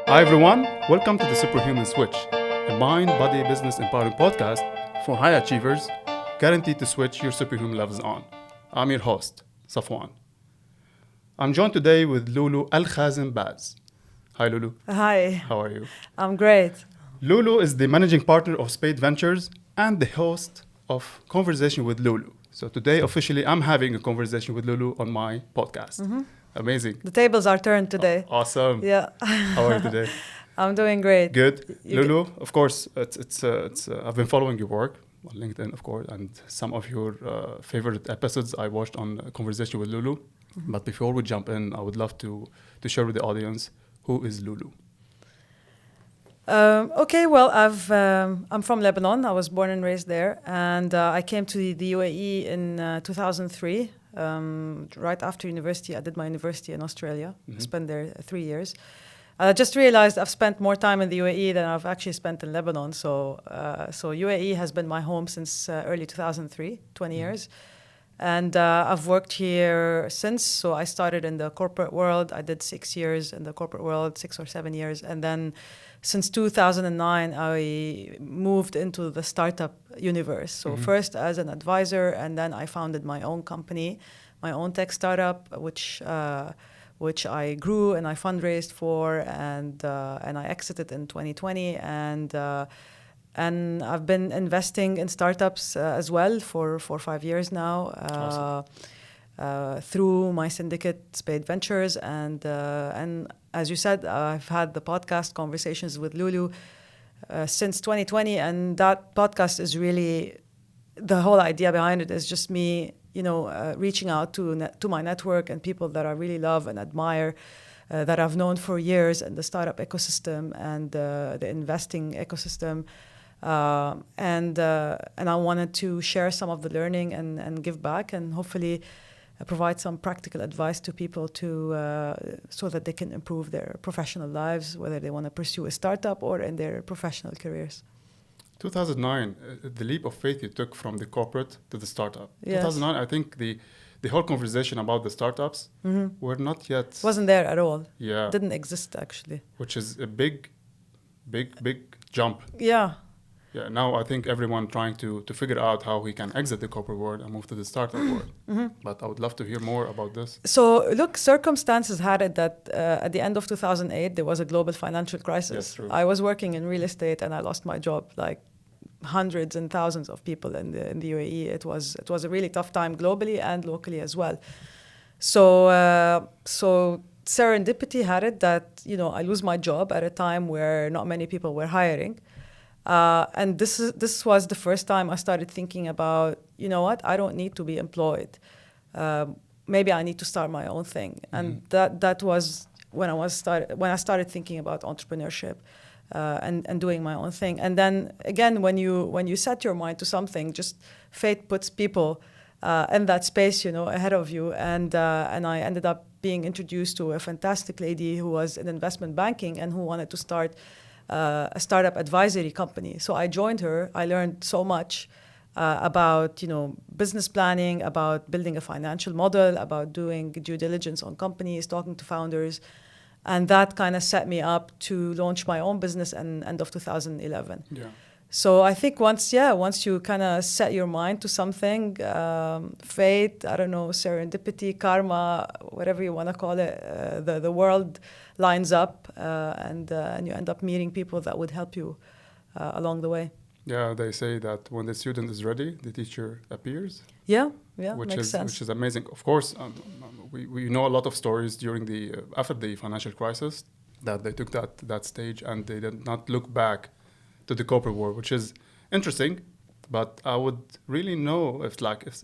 Hi everyone, welcome to the Superhuman Switch, a mind-body business empowering podcast for high achievers, guaranteed to switch your superhuman levels on. I'm your host, Safwan. I'm joined today with Loulou Khazen Baz. Hi Loulou. Hi, How are you? I'm great. Loulou is the managing partner of Spade Ventures and the host of Conversation with Loulou. So today, officially, I'm having a conversation with Loulou on my podcast. Mm-hmm. Amazing. The tables are turned today. Awesome. Yeah. How are you today? I'm doing great. Good. Loulou, of course, I've been following your work on LinkedIn, of course, and some of your favorite episodes I watched on Conversation with Loulou. Mm-hmm. But before we jump in, I would love to share with the audience, who is Loulou? Okay, well, I'm from Lebanon. I was born and raised there. And I came to the UAE in 2003. Right after university, I did my university in Australia. I spent there 3 years. I just realized I've spent more time in the UAE than I've actually spent in Lebanon. So UAE has been my home since early 2003, 20 years. And I've worked here since. So I started in the corporate world. I did 6 years in the corporate world, 6 or 7 years. And then since 2009, I moved into the startup universe. So first as an advisor, and then I founded my own company, my own tech startup, which I grew and I fundraised for, and I exited in 2020. And I've been investing in startups as well for 5 years now. Awesome. Through my syndicate, Spade Ventures, and as you said, I've had the podcast Conversations with Loulou since 2020, and that podcast is really, the whole idea behind it is just me, reaching out to my network and people that I really love and admire, that I've known for years in the startup ecosystem and the investing ecosystem. And I wanted to share some of the learning and give back, and hopefully provide some practical advice to people so that they can improve their professional lives, whether they want to pursue a startup or in their professional careers. 2009, the leap of faith you took from the corporate to the startup. Yes. 2009, I think the whole conversation about the startups were not yet... Wasn't there at all. Yeah. Didn't exist, actually. Which is a big jump. Yeah. Yeah, now I think everyone trying to figure out how he can exit the corporate world and move to the startup world. But I would love to hear more about this. So, look, circumstances had it that at the end of 2008, there was a global financial crisis. Yes, true. I was working in real estate and I lost my job, like hundreds and thousands of people in the UAE. It was a really tough time globally and locally as well. So serendipity had it that, I lose my job at a time where not many people were hiring. And this was the first time I started thinking about, I don't need to be employed. Maybe I need to start my own thing. And that was when I started thinking about entrepreneurship and doing my own thing. And then again, when you set your mind to something, just fate puts people in that space, ahead of you. And I ended up being introduced to a fantastic lady who was in investment banking and who wanted to start a startup advisory company. So I joined her. I learned so much about business planning, about building a financial model, about doing due diligence on companies, talking to founders, and that kind of set me up to launch my own business in end of 2011. Yeah. So I think once you kind of set your mind to something, fate, I don't know, serendipity, karma, whatever you want to call it, the world lines up, and you end up meeting people that would help you along the way. Yeah, they say that when the student is ready, the teacher appears. Yeah, which makes is sense. Which is amazing. Of course, we know a lot of stories during after the financial crisis that they took that stage and they did not look back to the corporate world, which is interesting. But I would really know if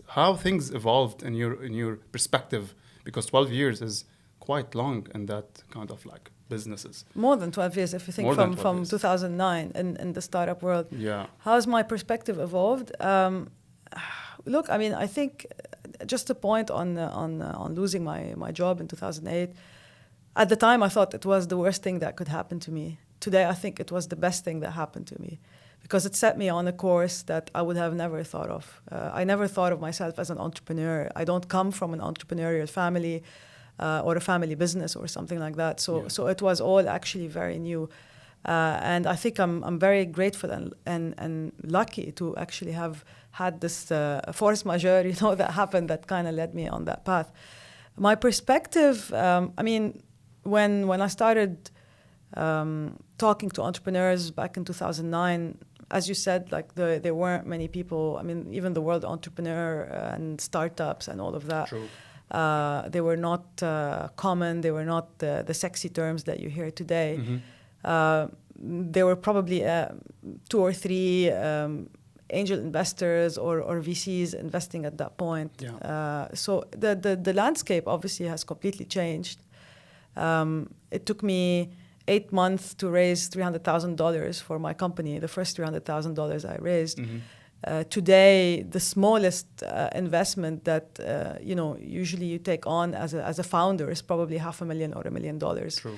how things evolved in your perspective, because 12 years is quite long in that kind of businesses. More than 12 years, if you think from 2009 in the startup world. Yeah. How's my perspective evolved? Look, I mean, I think just a point on losing my job in 2008. At the time, I thought it was the worst thing that could happen to me. Today, I think it was the best thing that happened to me, because it set me on a course that I would have never thought of. I never thought of myself as an entrepreneur. I don't come from an entrepreneurial family. or a family business or something like that. So it was all actually very new. And I think I'm very grateful and lucky to actually have had this force majeure, that happened that kind of led me on that path. My perspective, when I started talking to entrepreneurs back in 2009, as you said, there weren't many people. Even the word entrepreneur and startups and all of that. True. They were not common. They were not the sexy terms that you hear today. There were probably 2 or 3 angel investors or VCs investing at that point. Yeah. So the landscape obviously has completely changed. It took me 8 months to raise $300,000 for my company, the first $300,000 I raised. Today, the smallest investment that usually you take on as a founder is probably $500,000 or $1 million. True.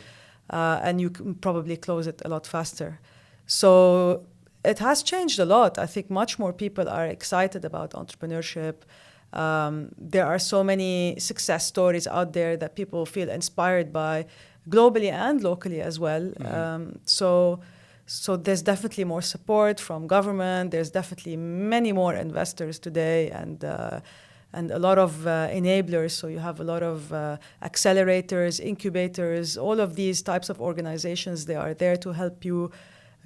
And you can probably close it a lot faster. So it has changed a lot. I think much more people are excited about entrepreneurship. There are so many success stories out there that people feel inspired by, globally and locally as well. So there's definitely more support from government. There's definitely many more investors today, and a lot of enablers. So you have a lot of accelerators, incubators, all of these types of organizations. They are there to help you,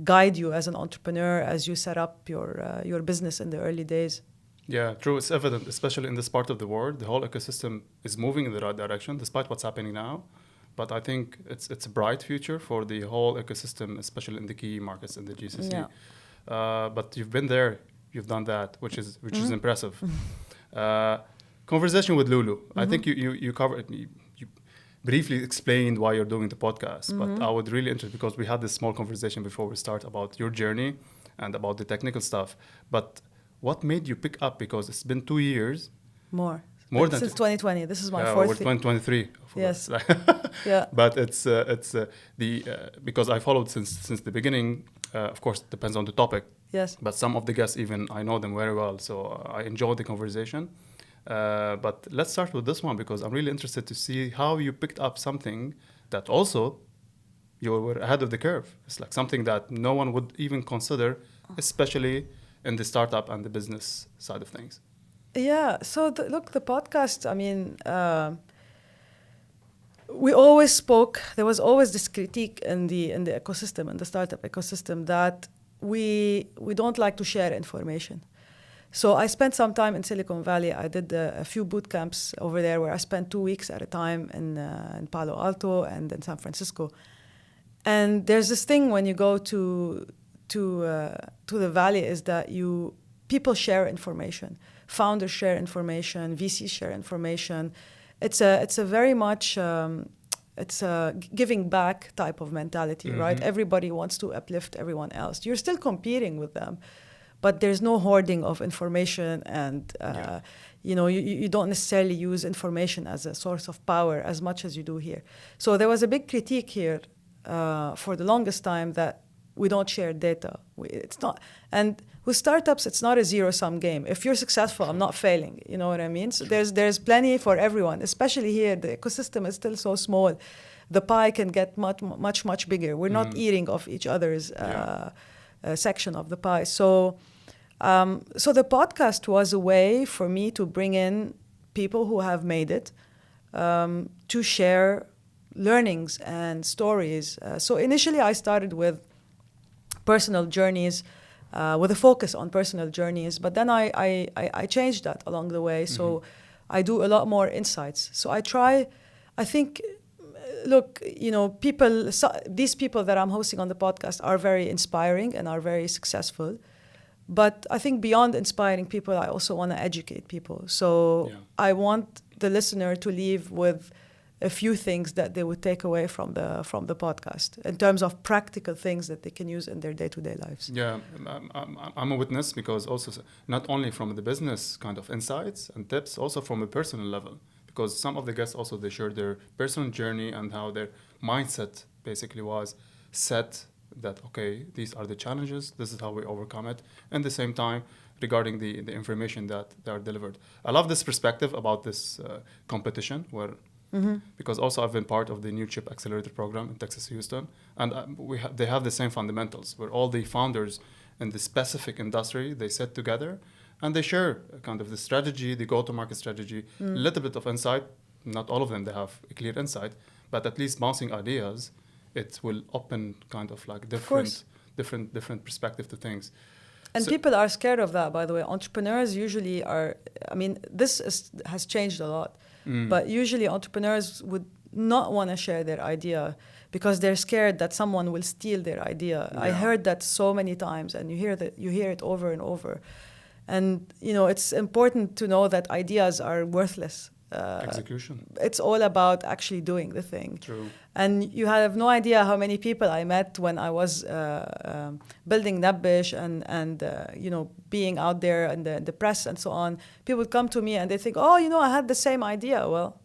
guide you as an entrepreneur as you set up your business in the early days. Yeah, true. It's evident, especially in this part of the world. The whole ecosystem is moving in the right direction, despite what's happening now. But I think it's a bright future for the whole ecosystem, especially in the key markets in the GCC. Yeah. But you've been there, you've done that, which is impressive. Conversation with Loulou. I think you covered. You briefly explained why you're doing the podcast, but I would really interested because we had this small conversation before we start about your journey and about the technical stuff. But what made you pick up? Because it's been 2 years. More than since 2020. This is my fourth year. 2023. Yes. Yeah. But it's because I followed since the beginning. Of course, it depends on the topic. Yes. But some of the guests, even I know them very well, so I enjoyed the conversation. But let's start with this one because I'm really interested to see how you picked up something that also you were ahead of the curve. It's like something that no one would even consider, especially in the startup and the business side of things. Yeah. So the podcast. We always spoke. There was always this critique in the ecosystem, in the startup ecosystem, that we don't like to share information. So I spent some time in Silicon Valley. I did a few boot camps over there where I spent 2 weeks at a time in Palo Alto and in San Francisco. And there's this thing when you go to the valley is that people share information. Founders share information. VCs share information. It's a very much it's a giving back type of mentality, right? Everybody wants to uplift everyone else. You're still competing with them, but there's no hoarding of information, and you don't necessarily use information as a source of power as much as you do here. So there was a big critique here for the longest time that we don't share data. It's not, and with startups, it's not a zero-sum game. If you're successful, I'm not failing. You know what I mean? So there's plenty for everyone. Especially here, the ecosystem is still so small. The pie can get much bigger. We're not eating off each other's section of the pie. So the podcast was a way for me to bring in people who have made it to share learnings and stories. So initially, I started with personal journeys, with a focus on personal journeys. But then I changed that along the way. So I do a lot more insights. So I think, look, these people that I'm hosting on the podcast are very inspiring and are very successful. But I think beyond inspiring people, I also want to educate people. So I want the listener to leave with a few things that they would take away from the podcast in terms of practical things that they can use in their day-to-day lives. Yeah, I'm a witness because also not only from the business kind of insights and tips, also from a personal level. Because some of the guests also, they shared their personal journey and how their mindset basically was set that, okay, these are the challenges, this is how we overcome it. And at the same time, regarding the information that they are delivered. I love this perspective about this competition where Because also I've been part of the new chip accelerator program in Texas, Houston, and they have the same fundamentals where all the founders in the specific industry, they sit together and they share kind of the strategy, the go-to-market strategy, a little bit of insight. Not all of them, they have a clear insight, but at least bouncing ideas, it will open kind of like different perspective to things. And people are scared of that, by the way. Entrepreneurs usually are, I mean, has changed a lot, but usually entrepreneurs would not want to share their idea because they're scared that someone will steal their idea. I heard that so many times, and you hear it over and over. And, it's important to know that ideas are worthless. Execution. It's all about actually doing the thing. True. And you have no idea how many people I met when I was building Nabbesh and being out there in the press and so on. People would come to me and they think, I had the same idea. Well,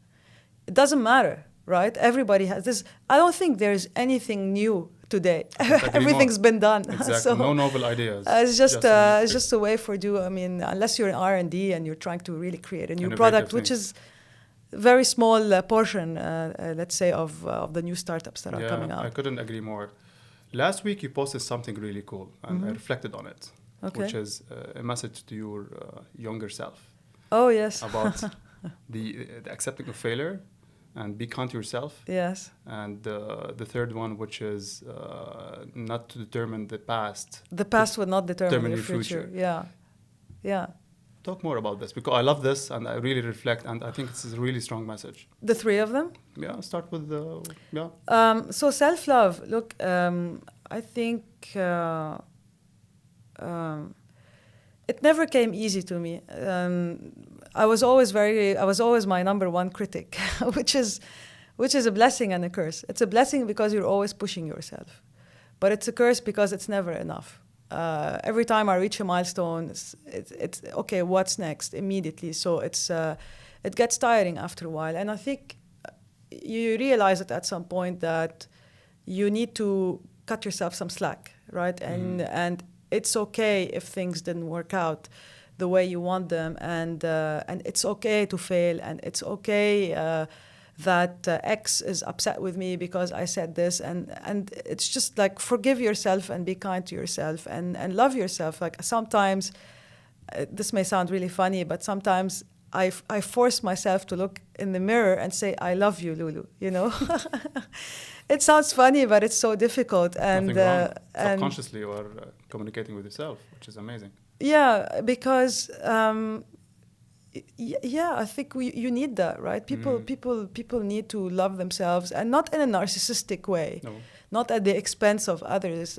it doesn't matter, right? Everybody has this. I don't think there's anything new today. Everything's been done. Exactly. So, no novel ideas. It's just a way for you. I mean, unless you're in R&D and you're trying to really create a new product, which is very small portion, let's say, of the new startups that are coming out. I couldn't agree more. Last week, you posted something really cool, and I reflected on it, which is a message to your younger self. Oh, yes. About the accepting of failure and be kind to yourself. Yes. And the third one, which is not to determine the past. The past will not determine your future. Yeah. Talk more about this, because I love this and I really reflect, and I think it's a really strong message. The three of them? Yeah, start with so self-love, look, I think it never came easy to me. I was always my number one critic, which is a blessing and a curse. It's a blessing because you're always pushing yourself, but it's a curse because it's never enough. Every time I reach a milestone, it's okay, what's next immediately? So it gets tiring after a while. And I think you realize it at some point that you need to cut yourself some slack, right? And it's okay if things didn't work out the way you want them. And it's okay to fail. And it's okay that X is upset with me because I said this, and it's just like forgive yourself and be kind to yourself and love yourself. Like sometimes, this may sound really funny, but sometimes I force myself to look in the mirror and say, I love you, Loulou, It sounds funny, but it's so difficult. And nothing wrong. Subconsciously you are communicating with yourself, which is amazing. Yeah, because I think you need that, right? People need to love themselves, and not in a narcissistic way, not at the expense of others.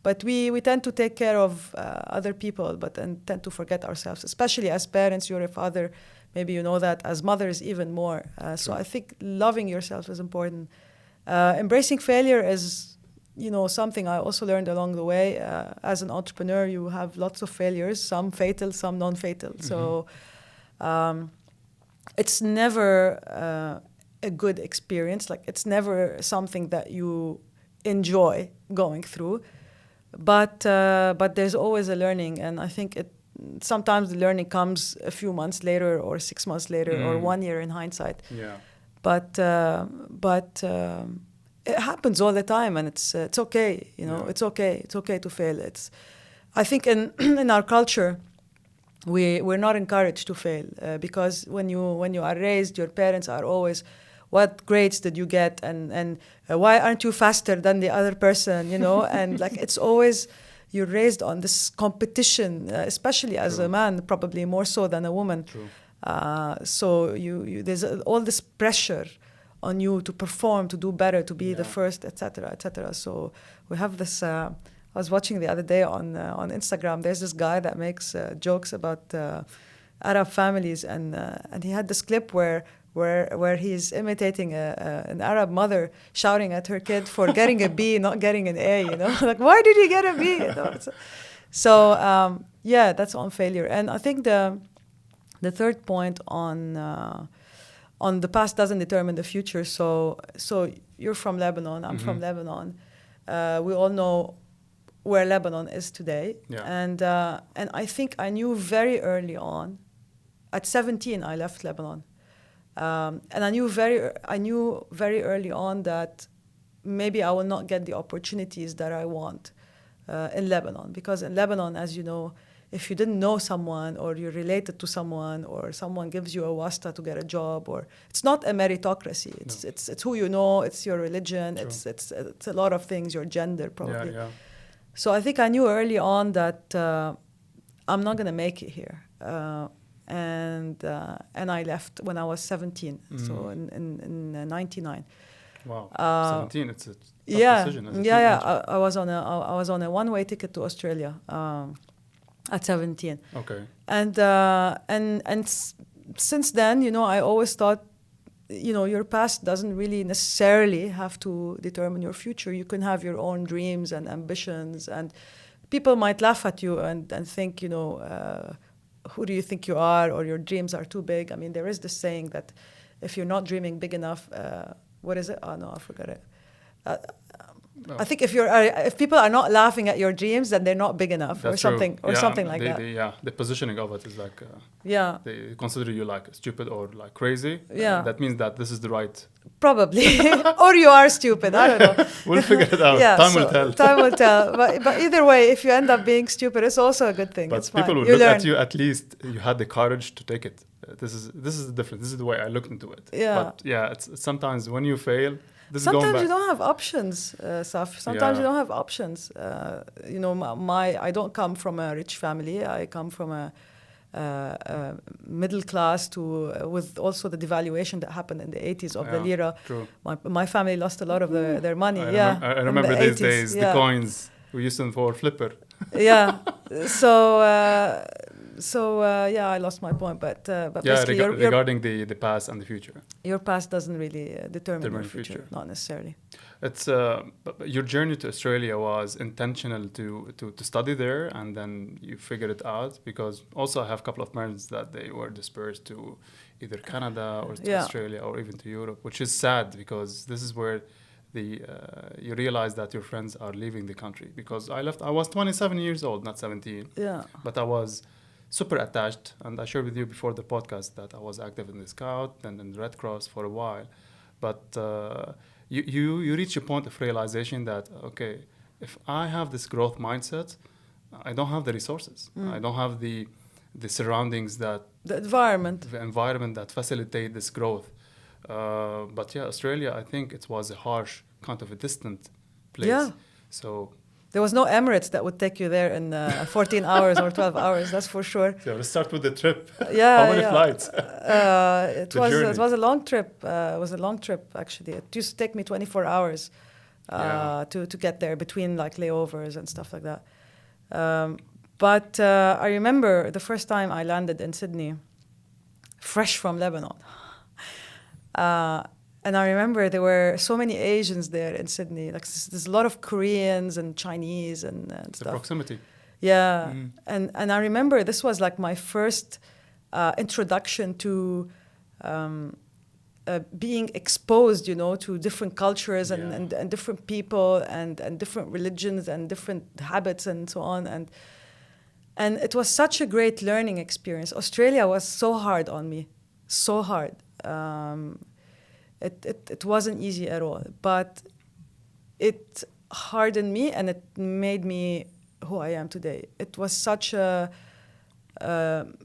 But we tend to take care of other people, but then tend to forget ourselves, especially as parents. You're a father, maybe you know that. As mothers, even more. So I think loving yourself is important. Embracing failure is, something I also learned along the way. As an entrepreneur, you have lots of failures, some fatal, some non-fatal. So it's never a good experience. Like, it's never something that you enjoy going through. But there's always a learning, and I think sometimes the learning comes a few months later, or 6 months later, or 1 year in hindsight. Yeah. But it happens all the time, and it's okay. It's okay. It's okay to fail. I think in our culture, we're not encouraged to fail because when you are raised, your parents are always, what grades did you get, and why aren't you faster than the other person, and like it's always, you're raised on this competition, especially as a man, probably more so than a woman. True. So there's all this pressure on you to perform, to do better, to be the first, etc., etc. So we have this. I was watching the other day on Instagram. There's this guy that makes jokes about Arab families, and he had this clip where he's imitating an Arab mother shouting at her kid for getting a B, not getting an A. Like, why did you get a B? So that's on failure. And I think the third point on the past doesn't determine the future. So you're from Lebanon. I'm from Lebanon. We all know where Lebanon is today. Yeah. And I think I knew very early on. At 17, I left Lebanon. And I knew very early on that maybe I will not get the opportunities that I want in Lebanon, because in Lebanon, as you know, if you didn't know someone or you're related to someone or someone gives you a wasta to get a job, or it's not a meritocracy. It's who you know, it's your religion, it's a lot of things, your gender probably. Yeah. So I think I knew early on that I'm not going to make it here. And I left when I was 17, so in 99. Wow, 17. It's a tough decision. As a teenager. I was on a one-way ticket to Australia at 17. Okay. And since then, you know, I always thought, you know, your past doesn't really necessarily have to determine your future. You can have your own dreams and ambitions, and people might laugh at you and think, you know, who do you think you are, or your dreams are too big. I mean, there is this saying that if you're not dreaming big enough, what is it? Oh no, I forgot it. No. I think if people are not laughing at your dreams, then they're not big enough. That's or something true. something like that. The positioning of it is like they consider you like stupid or like crazy. That means that this is the right. Probably, or you are stupid. I don't know. We'll figure it out. Time will tell. Time will tell. But either way, if you end up being stupid, it's also a good thing. But it's people fine. will look at you. At least you had the courage to take it. This is the difference. This is the way I looked into it. Yeah. But it's sometimes when you fail. Sometimes you don't have options, Saf. Sometimes you don't have options. You know, I don't come from a rich family. I come from a middle class with also the devaluation that happened in the 80s of the lira. True. My family lost a lot of their money. I remember these 80s, days, the coins we used them for flipper. Yeah. So I lost my point, but basically regarding the past and the future. Your past doesn't really determine your future, not necessarily. It's your journey to Australia was intentional to study there, and then you figured it out, because also I have a couple of friends that they were dispersed to either Canada or to Australia or even to Europe, which is sad, because this is where you realize that your friends are leaving the country. Because I was 27 years old, not 17. Yeah. But I was super attached, and I shared with you before the podcast that I was active in the Scout and in the Red Cross for a while. But you reach a point of realization that, okay, if I have this growth mindset, I don't have the resources. I don't have the surroundings the environment that facilitate this growth. But Australia, I think it was a harsh, kind of a distant place. Yeah. So there was no Emirates that would take you there in 14 hours or 12 hours, that's for sure. So let's start with the trip. Yeah. How many flights? It was a long trip. It was a long trip, actually. It used to take me 24 hours to get there, between like layovers and stuff like that. But I remember the first time I landed in Sydney, fresh from Lebanon. And I remember there were so many Asians there in Sydney. Like there's a lot of Koreans and Chinese and stuff. The proximity. Yeah. And I remember this was like my first introduction to being exposed, you know, to different cultures and different people and different religions and different habits and so on. And it was such a great learning experience. Australia was so hard on me, so hard. It wasn't easy at all, but it hardened me and it made me who I am today. It was such a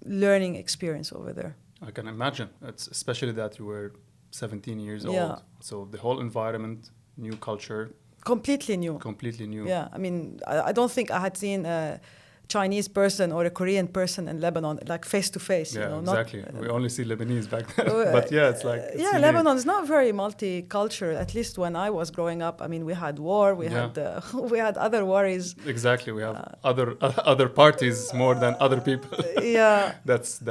learning experience over there. I can imagine. It's especially that you were 17 years old. So the whole environment, new culture. Completely new. Yeah, I mean, I don't think I had seen a Chinese person or a Korean person in Lebanon, like face to face. Yeah, you know, exactly. We only see Lebanese back then. But it's like... Lebanon is not very multicultural, at least when I was growing up. I mean, we had war, we had other worries. Exactly, we have other parties more than other people. Yeah. That's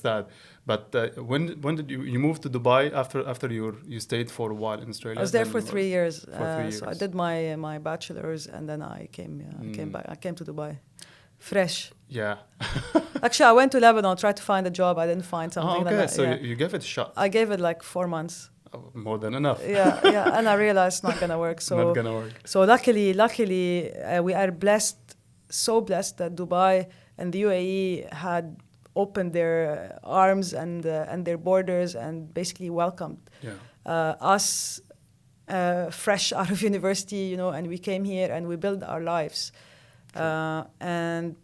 sad. But when did you move to Dubai after you stayed for a while in Australia? I was there for 3 years. So I did my bachelor's and then I came back. I came to Dubai. Fresh. Yeah. Actually, I went to Lebanon, tried to find a job. I didn't find something. Oh, okay. So you gave it a shot. I gave it like 4 months. Oh, more than enough. Yeah. And I realized it's not gonna work. Not gonna work. So luckily, we are blessed, so blessed that Dubai and the UAE had opened their arms and their borders and basically welcomed us fresh out of university, and we came here and we built our lives. And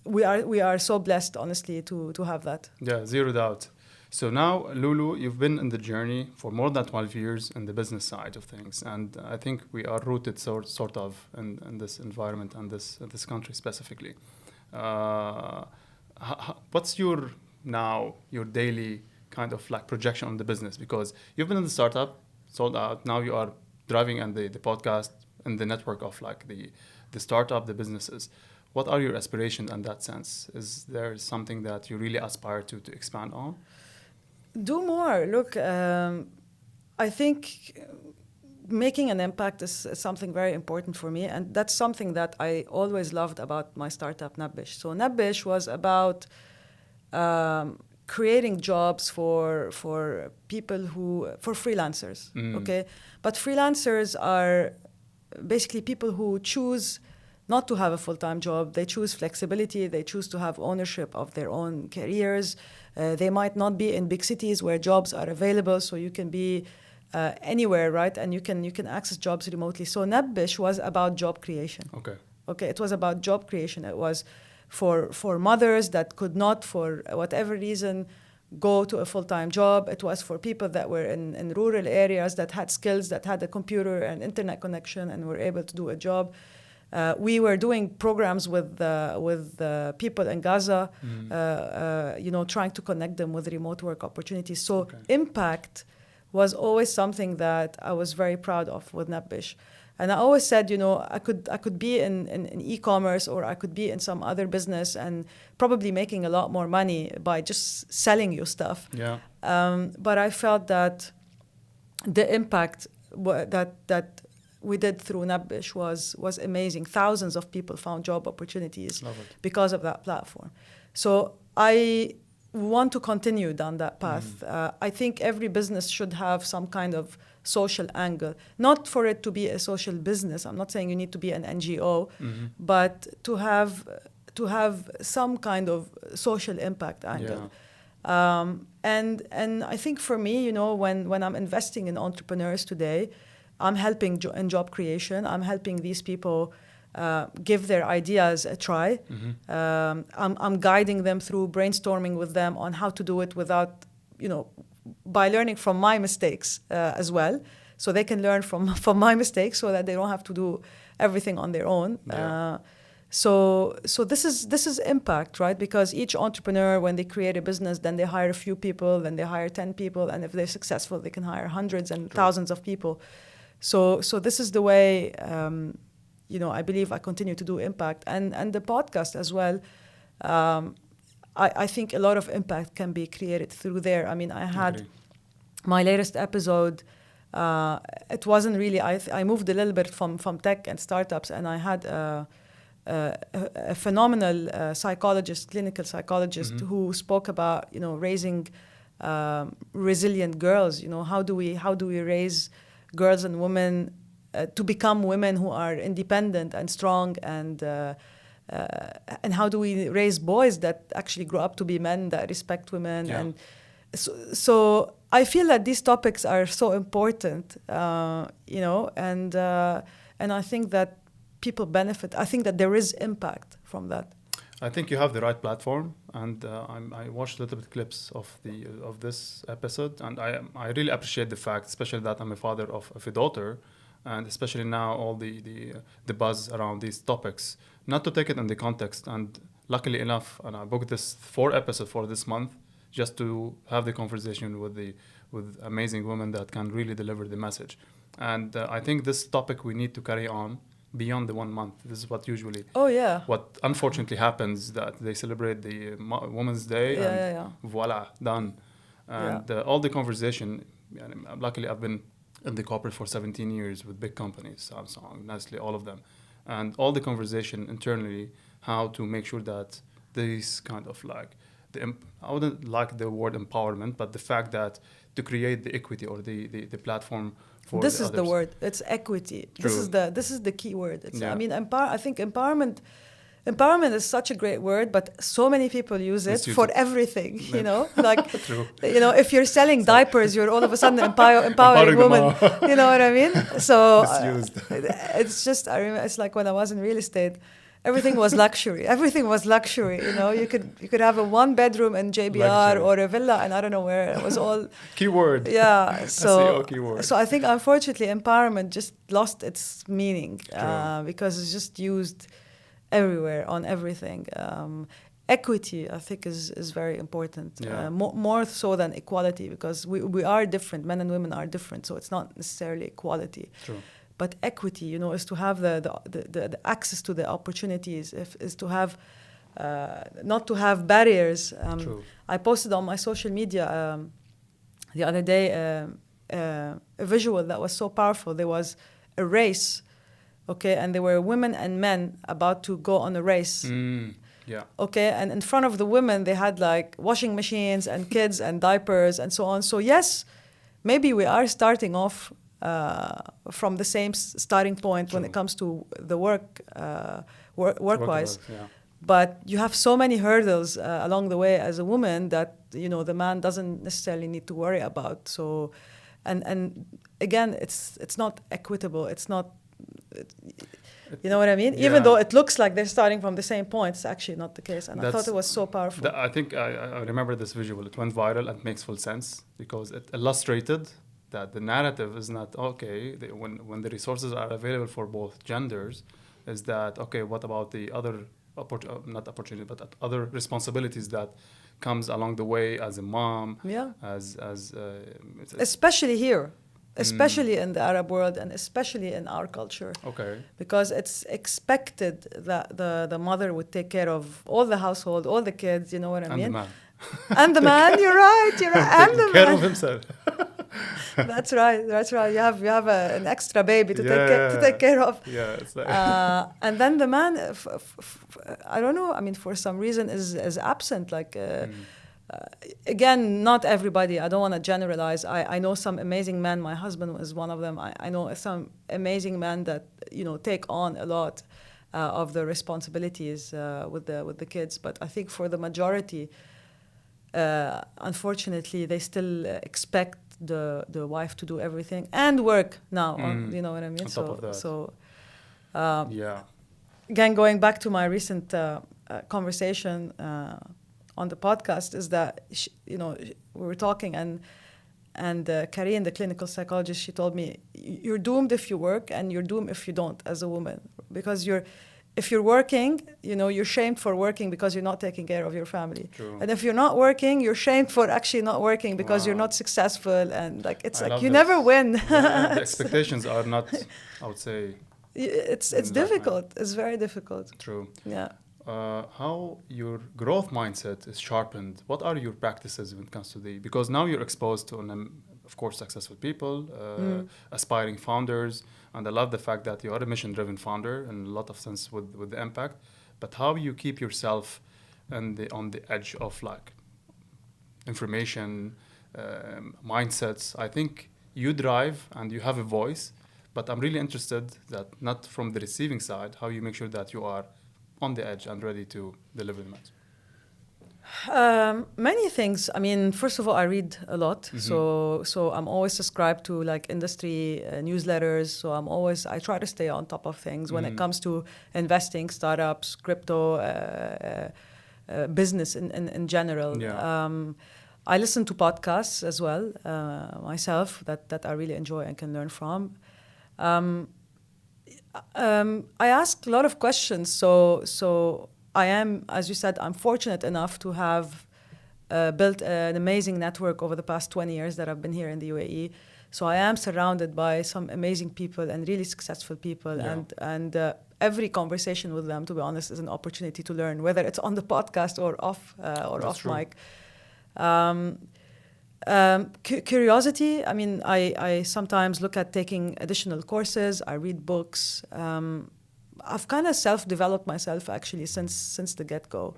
we are so blessed, honestly, to have that. Yeah, zero doubt. So now, Loulou, you've been in the journey for more than 12 years in the business side of things. And I think we are rooted sort of in this environment and this country specifically. What's your daily kind of like projection on the business? Because you've been in the startup, sold out, now you are driving and the podcast and the network of like the startup, the businesses. What are your aspirations in that sense? Is there something that you really aspire to expand on? Do more. Look, I think making an impact is something very important for me, and that's something that I always loved about my startup, Nabbesh. So Nabbesh was about creating jobs for people for freelancers, okay? But freelancers are basically people who choose not to have a full-time job. They choose flexibility. They choose to have ownership of their own careers. They might not be in big cities where jobs are available, so you can be anywhere, right? And you can access jobs remotely. So Nabbesh was about job creation. Okay, it was about job creation. It was for mothers that could not, for whatever reason, go to a full-time job. It was for people that were in rural areas that had skills, that had a computer and internet connection and were able to do a job. We were doing programs with people in Gaza, trying to connect them with remote work opportunities. So impact was always something that I was very proud of with Nabbesh. And I always said, I could be in e-commerce, or I could be in some other business and probably making a lot more money by just selling you stuff. Yeah. But I felt that the impact that we did through Nabbesh was amazing. Thousands of people found job opportunities because of that platform. So I want to continue down that path. I think every business should have some kind of social angle, not for it to be a social business. I'm not saying you need to be an NGO, but to have some kind of social impact angle. Yeah. And I think for me, when I'm investing in entrepreneurs today, I'm helping in job creation. I'm helping these people give their ideas a try. I'm guiding them through brainstorming with them on how to do it without, by learning from my mistakes as well. So they can learn from my mistakes so that they don't have to do everything on their own. Yeah. So this is impact, right? Because each entrepreneur, when they create a business, then they hire a few people, then they hire 10 people. And if they're successful, they can hire hundreds and thousands of people. So this is the way, I believe I continue to do impact. And the podcast as well, I think a lot of impact can be created through there. I mean, I had my latest episode, it wasn't really, I moved a little bit from tech and startups, and I had a phenomenal psychologist, clinical psychologist, who spoke about, raising resilient girls. How do we raise girls and women to become women who are independent and strong, and how do we raise boys that actually grow up to be men that respect women? Yeah. And so I feel that these topics are so important, and I think that people benefit. I think that there is impact from that. I think you have the right platform, and I watched a little bit clips of this episode, and I really appreciate the fact, especially that I'm a father of a daughter, and especially now all the buzz around these topics. Not to take it in the context, and luckily enough, and I booked this 4 episodes for this month just to have the conversation with amazing women that can really deliver the message. And I think this topic we need to carry on beyond the 1 month. This is what usually what unfortunately happens, that they celebrate the Women's Day voila, done. And all the conversation, luckily I've been in the corporate for 17 years with big companies, Samsung, Nestle, all of them. And all the conversation internally, how to make sure that these kind of like, I wouldn't like the word empowerment, but the fact that to create the equity or the platform for this the is others. The word. It's equity. True. This is the key word. I mean, I think empowerment Empowerment is such a great word, but so many people use it for everything, you know? Like, True. you know, if you're selling diapers, you're all of a sudden empowering women. You know what I mean? So Misused. it's just, I remember, it's like when I was in real estate, everything was luxury. Everything was luxury, you know? You could have a 1-bedroom in JBR Luxury. or a villa, and I don't know where. It was all... Keyword. Yeah, SEO keyword. so I think, unfortunately, empowerment just lost its meaning because it's just used everywhere on everything. Equity, I think, is very important, more so than equality, because we are different. Men and women are different, so it's not necessarily equality. True. But equity, you know, is to have the access to the opportunities, is to have not to have barriers. True. I posted on my social media the other day a visual that was so powerful. There was a race. Okay, and there were women and men about to go on a race. Yeah. Okay, and in front of the women, they had like washing machines and kids and diapers and so on. So yes, maybe we are starting off from the same starting point when it comes to the work-wise. Yeah. But you have so many hurdles along the way as a woman that, you know, the man doesn't necessarily need to worry about. So, and again, it's not equitable. It's not. You know what I mean? Yeah. Even though it looks like they're starting from the same point, it's actually not the case. And I thought it was so powerful. I think I remember this visual. It went viral and makes full sense because it illustrated that the narrative is not, okay, when the resources are available for both genders, is that, okay, what about the other, not opportunity, but other responsibilities that comes along the way as a mom, especially here. Especially in the Arab world and especially in our culture. Okay. Because it's expected that the mother would take care of all the household, all the kids, you know what I mean? And the man. And the man, you're right. And the man. Care of himself. That's right. You have an extra baby to take care of. Yeah, it's like and then the man, I don't know, I mean, for some reason is absent, like... again, not everybody. I don't want to generalize. I know some amazing men. My husband was one of them. I know some amazing men that, you know, take on a lot of the responsibilities with the kids. But I think for the majority, unfortunately, they still expect the wife to do everything and work now. You know what I mean? On top of that. Again, going back to my recent conversation. On the podcast is that you know, we were talking and Karine, the clinical psychologist, she told me, you're doomed if you work and you're doomed if you don't as a woman, because if you're working, you know, you're shamed for working because you're not taking care of your family. True. And if you're not working, you're shamed for actually not working because you're not successful, and like it's like you never win. The expectations are not, I would say, it's difficult. It's very difficult. True. Yeah. How your growth mindset is sharpened? What are your practices when it comes to because now you're exposed to, of course, successful people, aspiring founders, and I love the fact that you are a mission-driven founder in a lot of sense with the impact, but how you keep yourself on the edge of like information, mindsets. I think you drive and you have a voice, but I'm really interested that not from the receiving side, how you make sure that you are on the edge and ready to deliver the message? Many things. I mean, first of all, I read a lot. So I'm always subscribed to like industry newsletters. So I try to stay on top of things when it comes to investing, startups, crypto, business in general. Yeah. I listen to podcasts as well myself that I really enjoy and can learn from. I ask a lot of questions, so I am, as you said, I'm fortunate enough to have built an amazing network over the past 20 years that I've been here in the UAE. So I am surrounded by some amazing people and really successful people, and every conversation with them, to be honest, is an opportunity to learn, whether it's on the podcast or off mic. Curiosity, I mean, I sometimes look at taking additional courses, I read books. I've kind of self-developed myself actually since the get-go.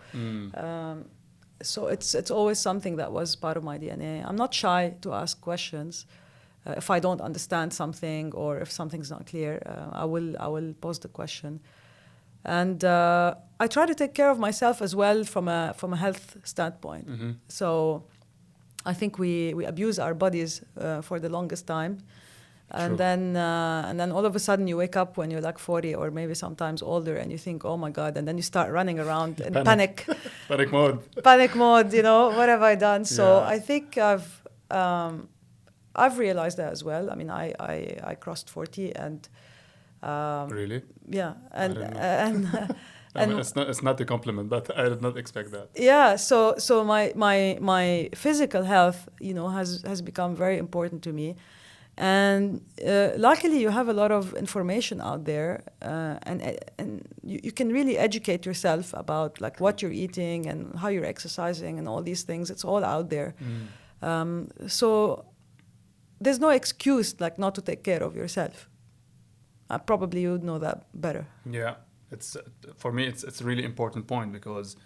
So it's always something that was part of my DNA. I'm not shy to ask questions. If I don't understand something or if something's not clear, I will pose the question. And I try to take care of myself as well from a health standpoint. So I think we abuse our bodies for the longest time. And then all of a sudden you wake up when you're like 40 or maybe sometimes older and you think, oh my God, and then you start running around in panic. Panic mode. Panic mode, you know, what have I done? So Yeah. I think I've realized that as well. I mean, I crossed 40 and Really? yeah, I and didn't know. and I mean, it's not a compliment, but I did not expect that. yeah, so my physical health, you know, has become very important to me. And luckily, you have a lot of information out there, and you can really educate yourself about like what you're eating and how you're exercising and all these things. It's all out there. So there's no excuse like not to take care of yourself. Probably you would know that better. Yeah, it's for me. It's a really important point because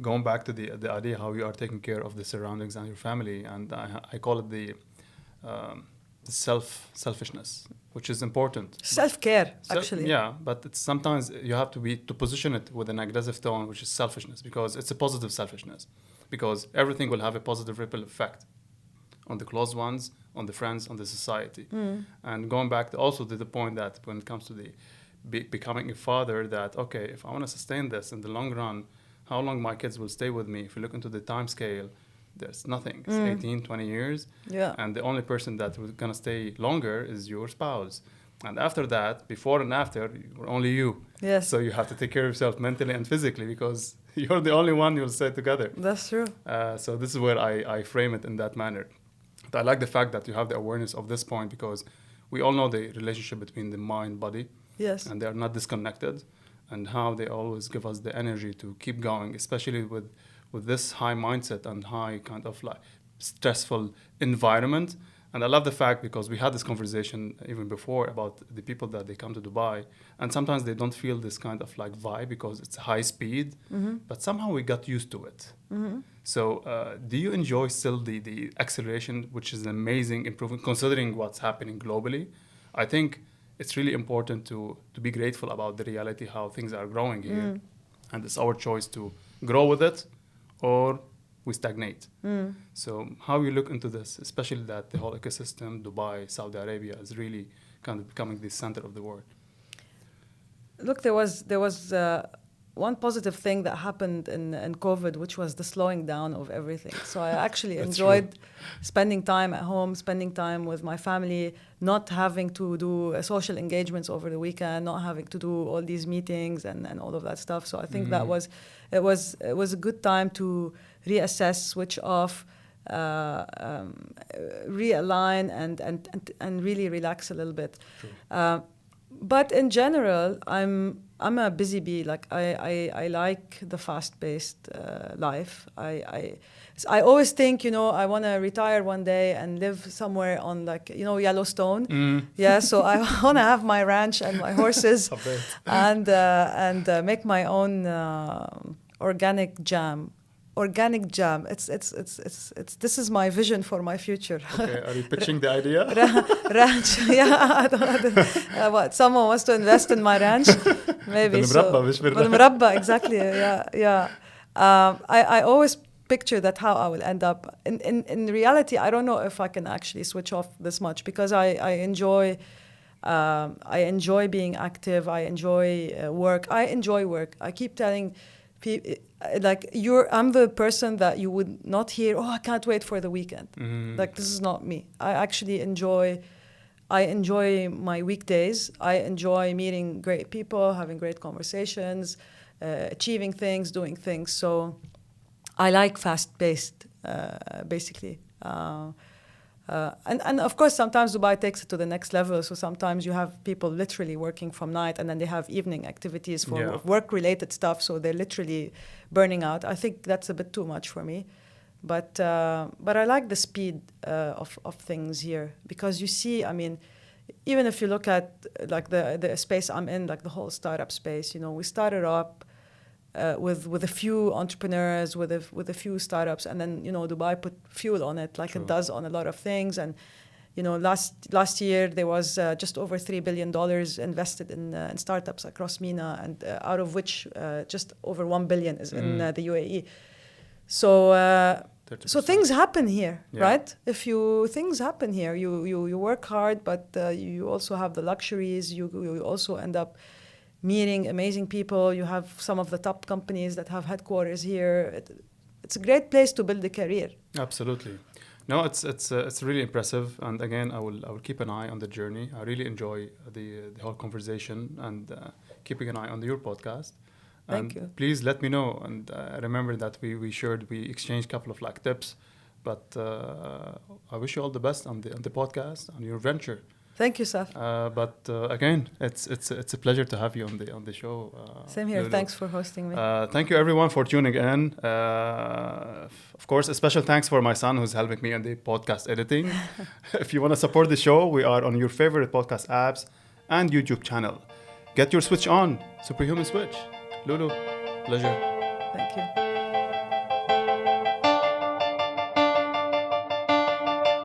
going back to the idea how you are taking care of the surroundings and your family, and I call it the selfishness, which is important. Self-care, actually. Yeah, but it's sometimes you have to position it with an aggressive tone, which is selfishness, because it's a positive selfishness, because everything will have a positive ripple effect on the close ones, on the friends, on the society. And going back also to the point that when it comes to the becoming a father, that okay, if I want to sustain this in the long run, how long my kids will stay with me? If you look into the time scale, there's nothing. It's 18, 20 years. Yeah. And the only person that will going to stay longer is your spouse. And after that, before and after, only you. Yes. So you have to take care of yourself mentally and physically because you're the only one you'll stay together. That's true. So this is where I frame it in that manner. But I like the fact that you have the awareness of this point because we all know the relationship between the mind, body. Yes. And they are not disconnected. And how they always give us the energy to keep going, especially with this high mindset and high kind of like stressful environment. And I love the fact because we had this conversation even before about the people that they come to Dubai and sometimes they don't feel this kind of like vibe because it's high speed, but somehow we got used to it. So do you enjoy still the acceleration, which is an amazing improvement considering what's happening globally? I think it's really important to be grateful about the reality, how things are growing here. And it's our choice to grow with it or we stagnate. So how you look into this, especially that the whole ecosystem, Dubai, Saudi Arabia, is really kind of becoming the center of the world. Look, there was one positive thing that happened in COVID, which was the slowing down of everything. So I actually enjoyed spending time at home, spending time with my family, not having to do social engagements over the weekend, not having to do all these meetings and all of that stuff. So I think that it was a good time to reassess, switch off, realign and really relax a little bit. But in general, I'm a busy bee. Like I like the fast-paced life. I always think, you know, I want to retire one day and live somewhere on like, you know, Yellowstone. Yeah, so I want to have my ranch and my horses and make my own organic jam. Organic jam. It's this is my vision for my future. Okay, are you pitching the idea? Ranch. Yeah, I don't what someone wants to invest in my ranch, maybe. بالمربى, exactly. Yeah. I always picture that how I will end up. In reality, I don't know if I can actually switch off this much because I enjoy being active. I enjoy work. I enjoy work. I keep telling people, like I'm the person that you would not hear, oh, I can't wait for the weekend. Like this is not me. I actually enjoy my weekdays. I enjoy meeting great people, having great conversations, achieving things, doing things. So I like fast-paced, basically. And of course, sometimes Dubai takes it to the next level. So sometimes you have people literally working from night and then they have evening activities for work-related stuff. So they're literally burning out. I think that's a bit too much for me. But I like the speed of things here because you see, I mean, even if you look at like the space I'm in, like the whole startup space, you know, we started up with a few entrepreneurs, with a few startups, and then, you know, Dubai put fuel on it like it does on a lot of things. And, last year there was just over $3 billion invested in startups across MENA, and out of which just over $1 billion is in the UAE. So things happen here, right? Things happen here. You work hard, but you also have the luxuries. You also end up meeting amazing people. You have some of the top companies that have headquarters here. It's a great place to build a career. Absolutely. No, it's really impressive. And again, I will keep an eye on the journey. I really enjoy the whole conversation and keeping an eye on your podcast. Thank you. Please let me know. And I remember that we exchanged a couple of tips. But I wish you all the best on the podcast, on your venture. Thank you, Saf. But again, it's a pleasure to have you on the show. Same here. Loulou. Thanks for hosting me. Thank you everyone for tuning in. Of course, a special thanks for my son who's helping me on the podcast editing. If you want to support the show, we are on your favorite podcast apps and YouTube channel. Get your switch on. Superhuman Switch. Loulou, pleasure. Thank you.